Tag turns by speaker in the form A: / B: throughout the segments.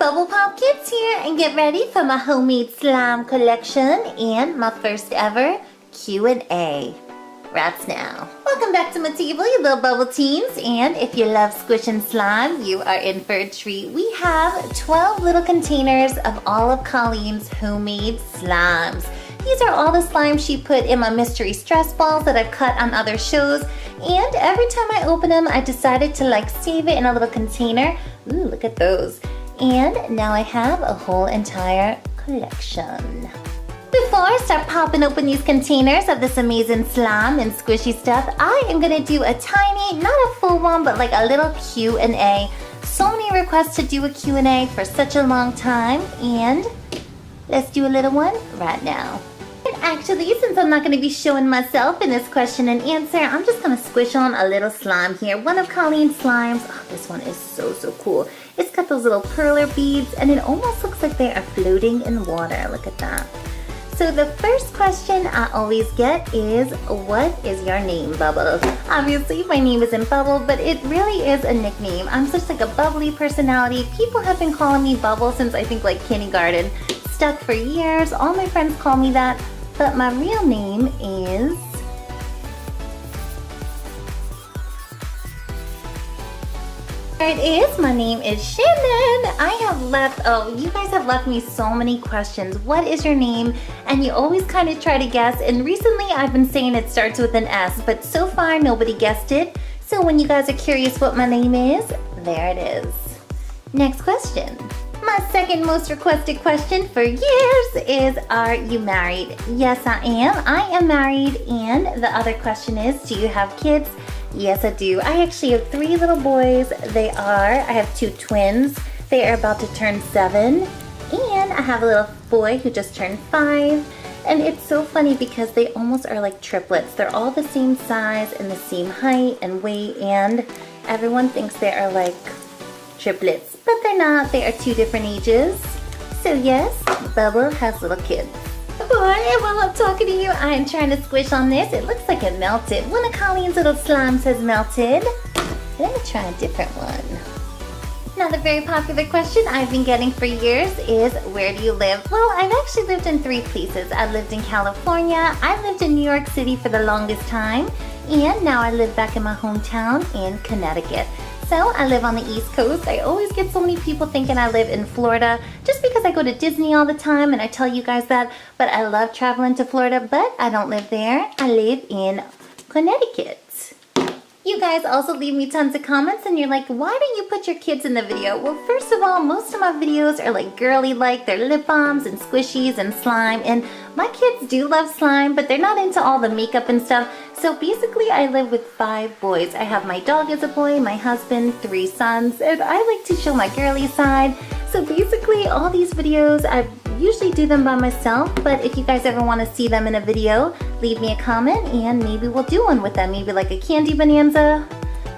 A: BubblePOP Kids here, and get ready for my homemade slime collection and my first ever Q&A. Wraps now. Welcome back to my table, you little bubble teens, and if you love squishing slime, you are in for a treat. We have 12 little containers of all of Colleen's homemade slimes. These are all the slime she put in my mystery stress balls that I've cut on other shows, and every time I open them, I decided to save it in a little container. Ooh, look at those. And now I have a whole entire collection. Before I start popping open these containers of this amazing slime and squishy stuff, I am gonna do a tiny, not a full one, but a little Q&A. So many requests to do a Q&A for such a long time, and let's do a little one right now. And actually, since I'm not going to be showing myself in this question and answer, I'm just going to squish on a little slime here. One of Colleen's slimes. Oh, this one is so cool. It's got those little perler beads, and it almost looks like they are floating in water. Look at that. So the first question I always get is, what is your name, Bubble? Obviously, my name isn't Bubble, but it really is a nickname. I'm just a bubbly personality. People have been calling me Bubble since I think kindergarten. Stuck for years. All my friends call me that, but my real name is... There it is. My name is Shannon. You guys have left me so many questions. What is your name? And you always kind of try to guess, and recently I've been saying it starts with an S, but so far nobody guessed it. So when you guys are curious what my name is, there it is. Next question. My second most requested question for years is, are you married? Yes, I am. I am married. And the other question is, do you have kids? Yes, I do. I actually have 3 little boys. I have 2 twins. They are about to turn 7. And I have a little boy who just turned 5. And it's so funny because they almost are like triplets. They're all the same size and the same height and weight, and everyone thinks they are like triplets, but they're not. They are 2 different ages. So yes, Bubble has little kids. Boy, while I'm talking to you, I am trying to squish on this. It looks like it melted. One of Colleen's little slimes has melted. Let me try a different one. Another very popular question I've been getting for years is, where do you live? Well, I've actually lived in 3 places. I lived in California, I lived in New York City for the longest time, and now I live back in my hometown in Connecticut. So I live on the East Coast. I always get so many people thinking I live in Florida just because I go to Disney all the time, and I tell you guys that, but I love traveling to Florida, but I don't live there. I live in Connecticut. You guys also leave me tons of comments, and you're like, why don't you put your kids in the video? Well, first of all, most of my videos are girly-like. They're lip balms and squishies and slime, and my kids do love slime, but they're not into all the makeup and stuff. So basically, I live with 5 boys. I have my dog as a boy, my husband, 3 sons, and I like to show my girly side. So basically, all these videos, I usually do them by myself, but if you guys ever want to see them in a video, leave me a comment and maybe we'll do one with them. Maybe like a candy bonanza.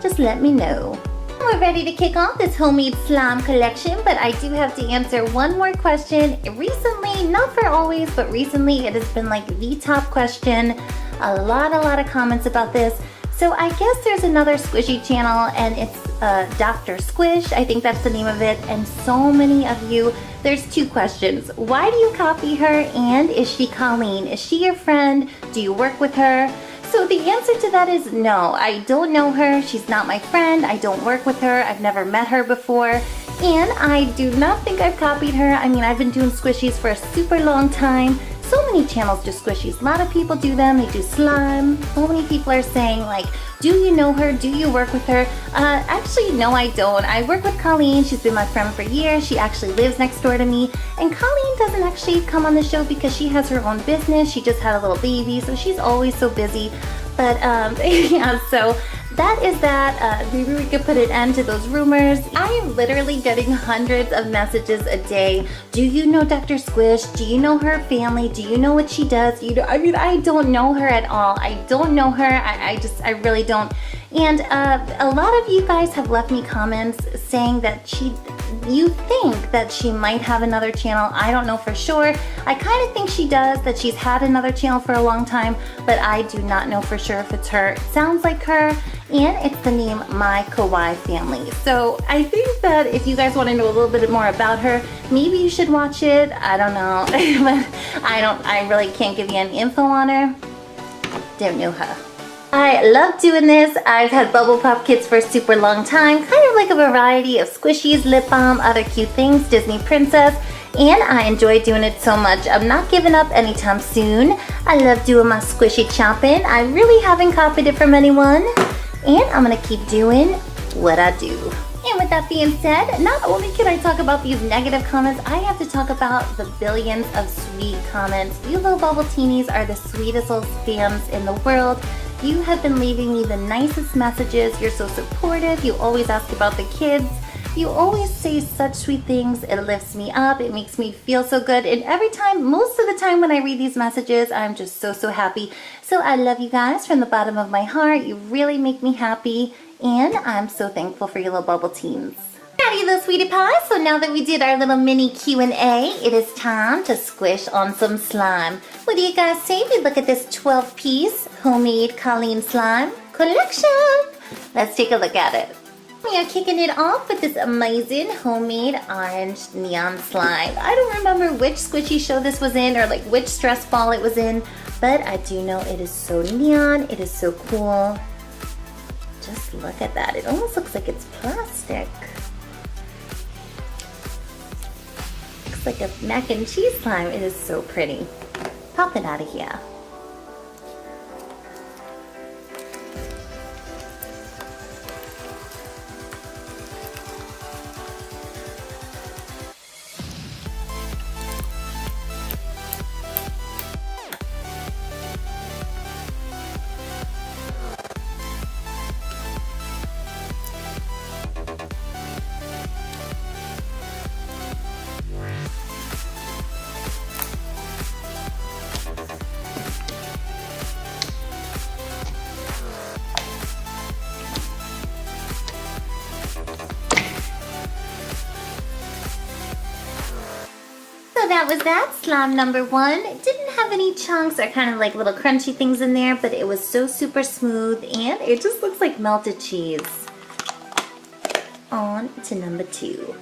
A: Just let me know. We're ready to kick off this homemade slime collection, but I do have to answer one more question. Recently, not for always, but recently it has been the top question. A lot of comments about this. So I guess there's another squishy channel, and it's Dr. Squish. I think that's the name of it. And so many of you, there's 2 questions. Why do you copy her? And is she Colleen? Is she your friend? Do you work with her? So the answer to that is no. I don't know her. She's not my friend. I don't work with her. I've never met her before. And I do not think I've copied her. I mean, I've been doing squishies for a super long time. So many channels do squishies. A lot of people do them. They do slime. So many people are saying do you know her? Do you work with her? Actually, no, I don't. I work with Colleen. She's been my friend for years. She actually lives next door to me. And Colleen doesn't actually come on the show because she has her own business. She just had a little baby, so she's always so busy. But yeah, so that is that. Maybe we could put an end to those rumors. I am literally getting hundreds of messages a day. Do you know Dr. Squish? Do you know her family? Do you know what she does? I mean, I don't know her at all. I don't know her. I really don't. And a lot of you guys have left me comments saying that you think that she might have another channel. I don't know for sure. I kind of think she does, that she's had another channel for a long time, but I do not know for sure if it's her. It sounds like her, and it's the name My Kawaii Family. So I think that if you guys want to know a little bit more about her, maybe you should watch it. I don't know, but I really can't give you any info on her. Don't know her. I love doing this. I've had BubblePOP kits for a super long time, kind of like a variety of squishies, lip balm, other cute things, Disney princess, and I enjoy doing it so much. I'm not giving up anytime soon. I love doing my squishy chopping. I really haven't copied it from anyone, and I'm gonna keep doing what I do. And with that being said, not only can I talk about these negative comments, I have to talk about the billions of sweet comments. You little Bubble Teenies are the sweetest little fans in the world. You have been leaving me the nicest messages. You're so supportive. You always ask about the kids. You always say such sweet things. It lifts me up. It makes me feel so good. And every time, most of the time when I read these messages, I'm just so happy. So I love you guys from the bottom of my heart. You really make me happy. And I'm so thankful for you little Bubble Teens. Howdy little sweetie pie. So now that we did our little mini Q&A, it is time to squish on some slime. What do you guys say? We look at this 12-piece homemade Colleen slime collection. Let's take a look at it. We are kicking it off with this amazing homemade orange neon slime. I don't remember which squishy show this was in or like which stress ball it was in, but I do know it is so neon. It is so cool. Just look at that. It almost looks like it's plastic. Looks like a mac and cheese slime. It is so pretty. Pop it out of here. So that was that, slime number one. It didn't have any chunks or kind of like little crunchy things in there, but it was so super smooth and it just looks like melted cheese. On to number two.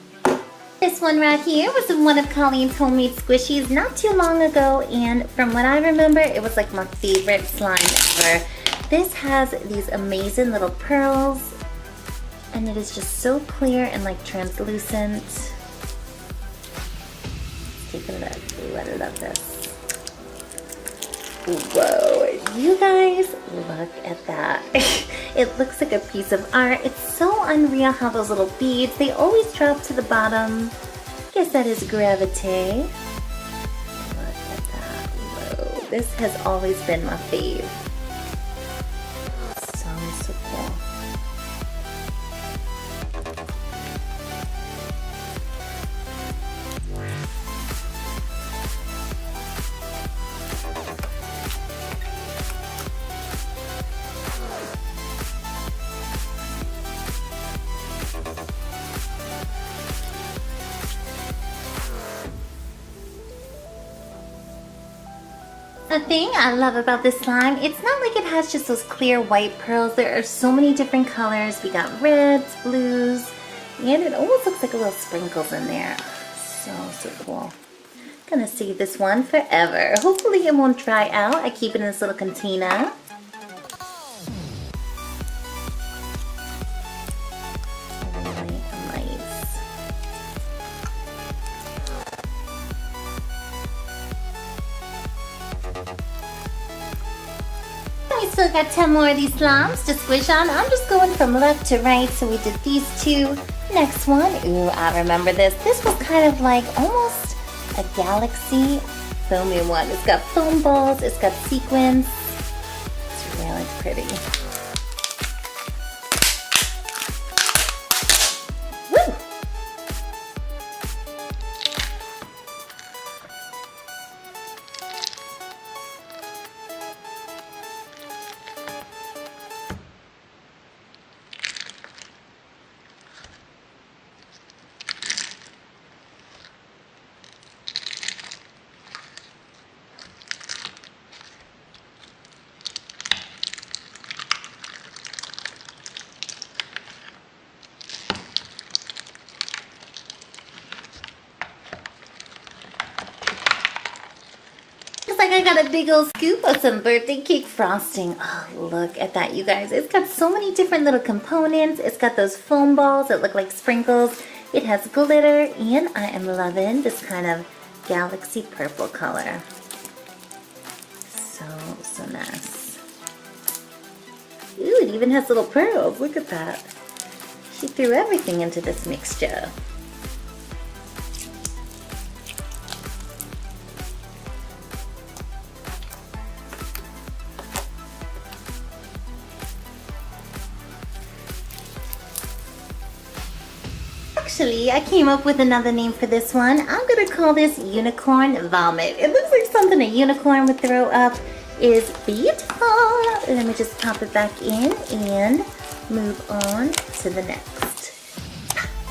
A: This one right here was one of Colleen's homemade squishies not too long ago, and from what I remember, it was like my favorite slime ever. This has these amazing little pearls, and it is just so clear and like translucent. Take a look. Ooh, I love this. Whoa, you guys, look at that. It looks like a piece of art. It's so unreal how those little beads, they always drop to the bottom. Guess that is gravity. Look at that. Whoa, this has always been my fave. So cool. The thing I love about this slime, it's not like it has just those clear white pearls. There are so many different colors. We got reds, blues, and it almost looks like a little sprinkles in there. So cool. Gonna save this one forever. Hopefully it won't dry out. I keep it in this little container. Really nice. We still got 10 more of these slimes to squish on. I'm just going from left to right. So we did these two. Next one, ooh, I remember this. This was kind of like almost a galaxy foamy one. It's got foam balls, it's got sequins. It's really pretty. Woo! I got a big old scoop of some birthday cake frosting. Oh, look at that, you guys. It's got so many different little components. It's got those foam balls that look like sprinkles. It has glitter, and I am loving this kind of galaxy purple color. So nice. Ooh, it even has little pearls. Look at that. She threw everything into this mixture. Actually, I came up with another name for this one. I'm gonna call this unicorn vomit. It looks like something a unicorn would throw up. Is beautiful. Let me just pop it back in and move on to the next.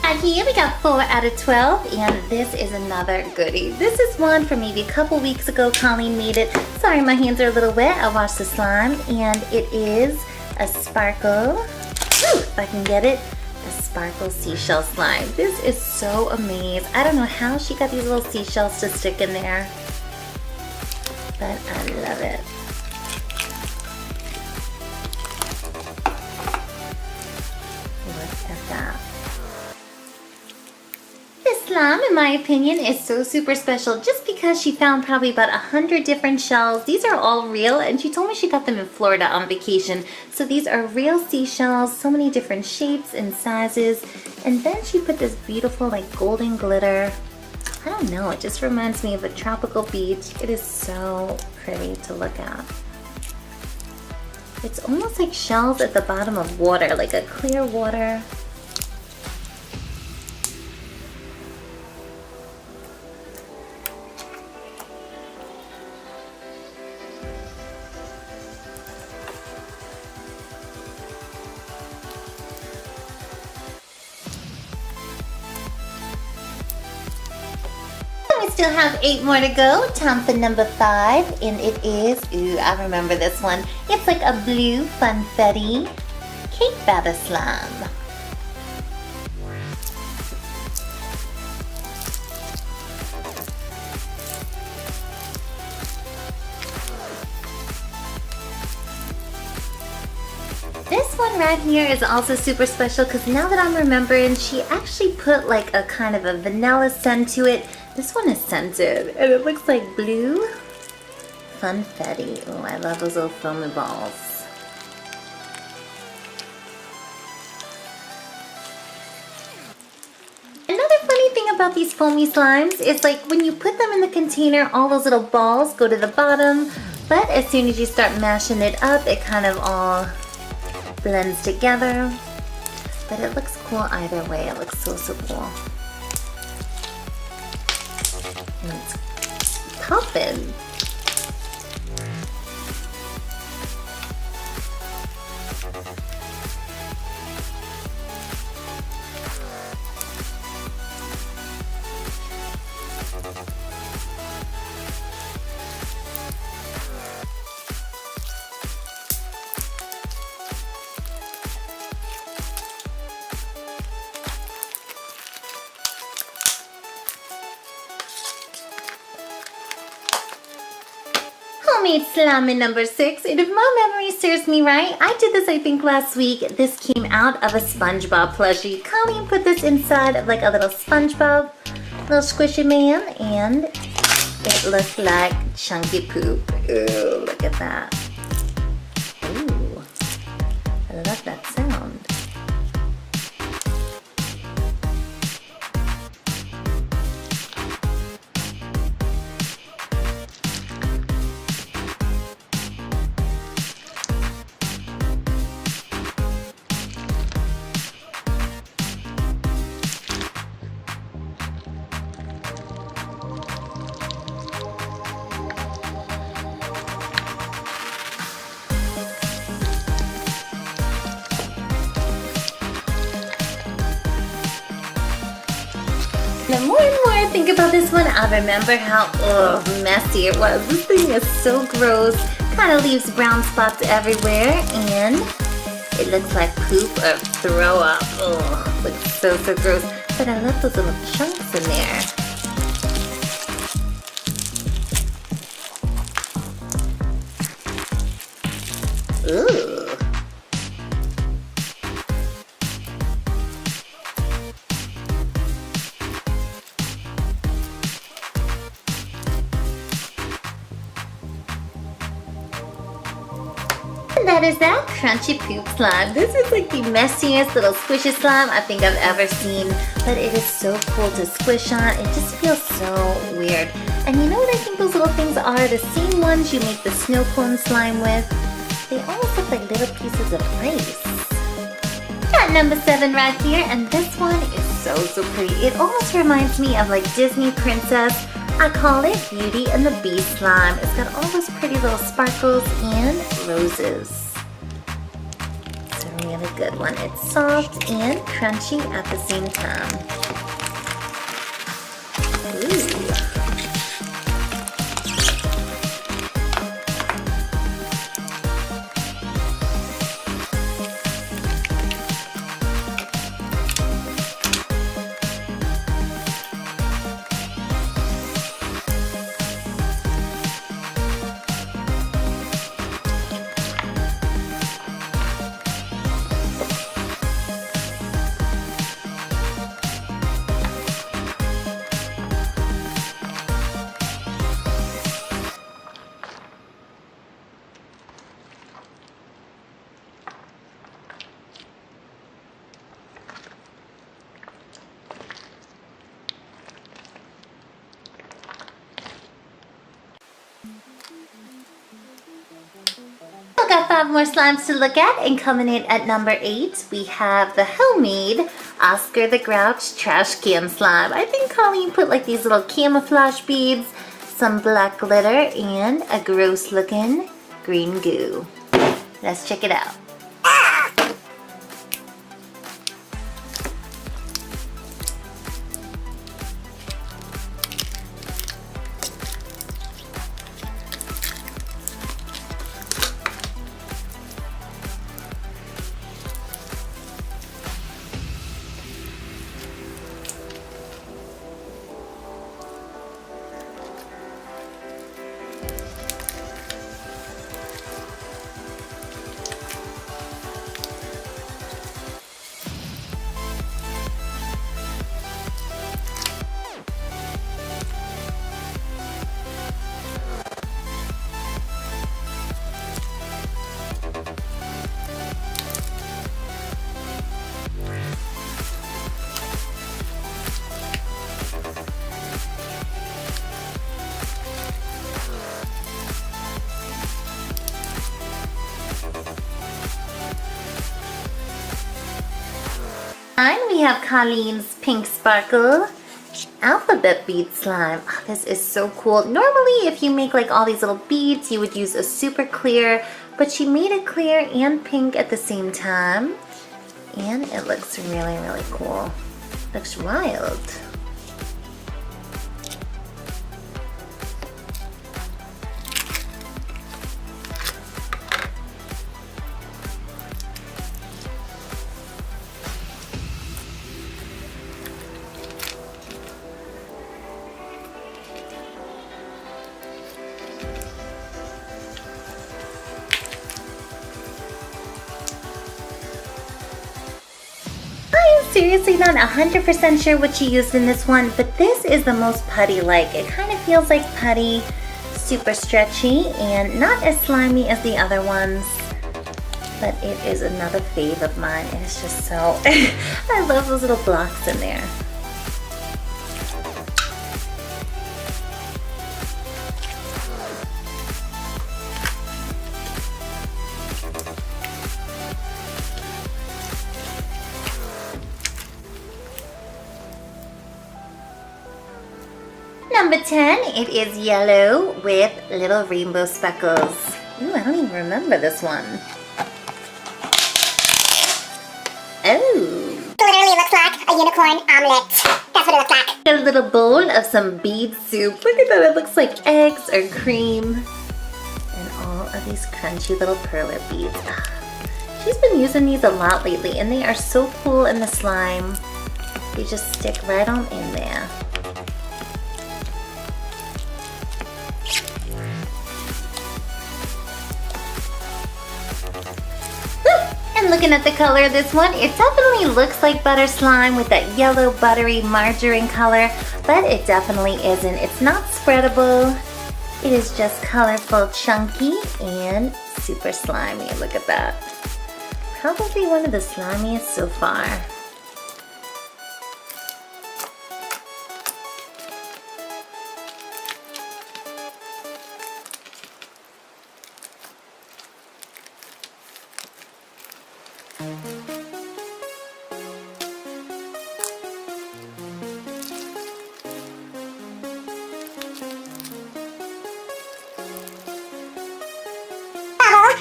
A: And here we got 4 out of 12, and this is another goodie. This is one from maybe a couple weeks ago. Colleen made it. Sorry, my hands are a little wet. I washed the slime, and it is a sparkle. Woo, if I can get it. A sparkle seashell slime. This is so amazing. I don't know how she got these little seashells to stick in there, but I love it. Look at that. This slime, in my opinion, is so super special just because she found probably about 100 different shells. These are all real, and she told me she got them in Florida on vacation. So these are real seashells, so many different shapes and sizes. And then she put this beautiful like golden glitter. I don't know, it just reminds me of a tropical beach. It is so pretty to look at. It's almost like shells at the bottom of water, like a clear water. We still have 8 more to go. Time for number 5, and it is, ooh, I remember this one. It's like a blue funfetti cake batter slime. This one right here is also super special because now that I'm remembering, she actually put like a kind of a vanilla scent to it. This one is scented, and it looks like blue funfetti. Oh, I love those little foamy balls. Another funny thing about these foamy slimes is like when you put them in the container, all those little balls go to the bottom, but as soon as you start mashing it up, it kind of all blends together. But it looks cool either way. It looks so cool. And it's popping. Homemade slime number 6, and if my memory serves me right, I did this I think last week. This came out of a SpongeBob plushie. Colleen put this inside of like a little SpongeBob, little squishy man, and it looks like chunky poop. Ooh, look at that. Ooh, I love that sound. The more and more I think about this one, I remember how messy it was. This thing is so gross. Kind of leaves brown spots everywhere, and it looks like poop or throw up. Ugh, looks so gross. But I love those little chunks in there. that is that crunchy poop slime. This is like the messiest little squishy slime I think I've ever seen, but it is so cool to squish on. It just feels so weird. And you know what I think those little things are? The same ones you make the snow cone slime with. They almost look like little pieces of ice. Got number 7 right here, and this one is so pretty. It almost reminds me of like Disney Princess. I call it Beauty and the Beast slime. It's got all those pretty little sparkles and roses. It's a really good one. It's soft and crunchy at the same time. Ooh. Still got 5 more slimes to look at, and coming in at number 8, we have the homemade Oscar the Grouch trash can slime. I think Colleen put like these little camouflage beads, some black glitter, and a gross looking green goo. Let's check it out. We have Colleen's Pink Sparkle alphabet bead slime. Oh, this is so cool. Normally if you make like all these little beads, you would use a super clear, but she made it clear and pink at the same time. And it looks really cool. Looks wild. Seriously not 100% sure what she used in this one, but this is the most putty-like. It kind of feels like putty, super stretchy, and not as slimy as the other ones. But it is another fave of mine. It is just so... I love those little blocks in there. Number 10, it is yellow with little rainbow speckles. Ooh, I don't even remember this one. Oh.
B: Literally looks like a unicorn omelet. That's what it looks like.
A: A little bowl of some bead soup. Look at that, it looks like eggs or cream. And all of these crunchy little perler beads. She's been using these a lot lately, and they are so cool in the slime. They just stick right on in there. And looking at the color of this one, it definitely looks like butter slime with that yellow buttery margarine color, but it definitely isn't. It's not spreadable. It is just colorful, chunky, and super slimy. Look at that. Probably one of the slimiest so far.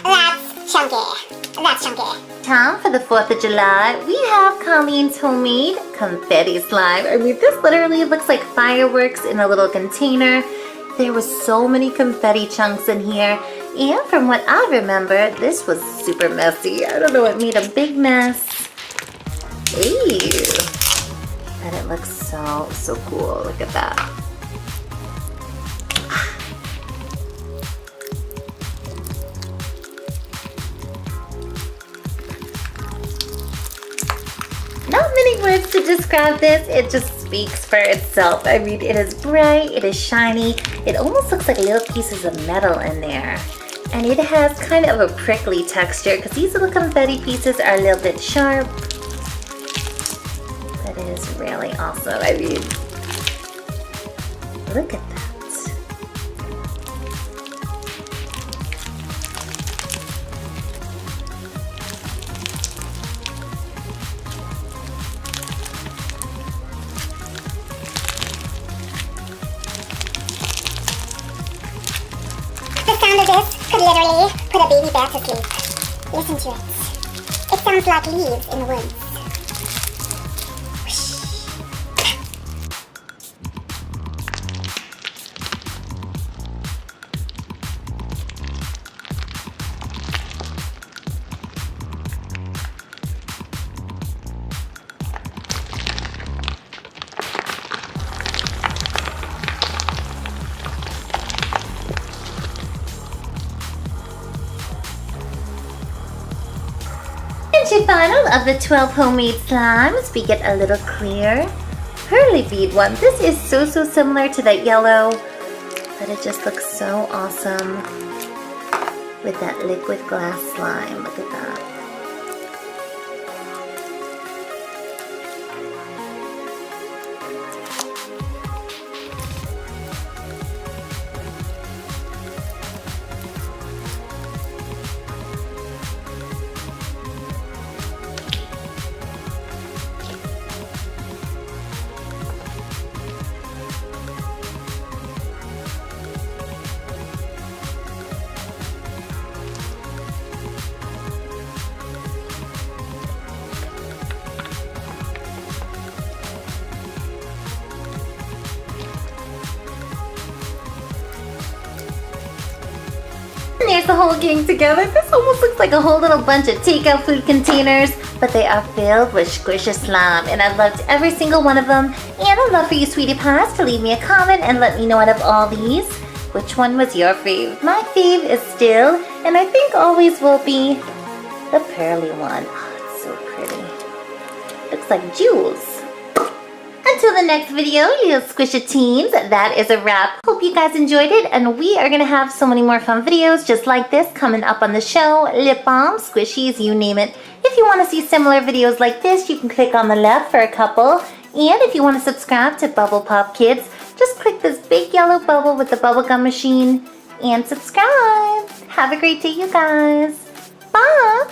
B: That's chunky. That's chunky.
A: Time for the 4th of July. We have Colleen's homemade confetti slime. I mean, this literally looks like fireworks in a little container. There were so many confetti chunks in here. And from what I remember, this was super messy. I don't know, it made a big mess. Ew. But it looks so cool. Look at that. Not many words to describe this, it just speaks for itself. I mean, it is bright, it is shiny, it almost looks like little pieces of metal in there. And it has kind of a prickly texture because these little confetti pieces are a little bit sharp. But it is really awesome. I mean, look at that.
B: The sound of this could literally put a baby bear to sleep. Listen to it. It sounds like leaves in the woods.
A: And to final of the 12 homemade slimes, we get a little clear pearly bead one. This is so similar to that yellow, but it just looks so awesome with that liquid glass slime. Look at that. And there's the whole gang together. This almost looks like a whole little bunch of takeout food containers, but they are filled with squishy slime, and I've loved every single one of them. And I'd love for you sweetie pies to leave me a comment and let me know out of all these, which one was your fave. My fave is still, and I think always will be, the pearly one. Oh, it's so pretty. Looks like jewels. Until the next video, you squishy teens, that is a wrap. Hope you guys enjoyed it, and we are going to have so many more fun videos just like this coming up on the show. Lip balm, squishies, you name it. If you want to see similar videos like this, you can click on the left for a couple. And if you want to subscribe to BubblePOP Kids, just click this big yellow bubble with the bubblegum machine and subscribe. Have a great day, you guys. Bye!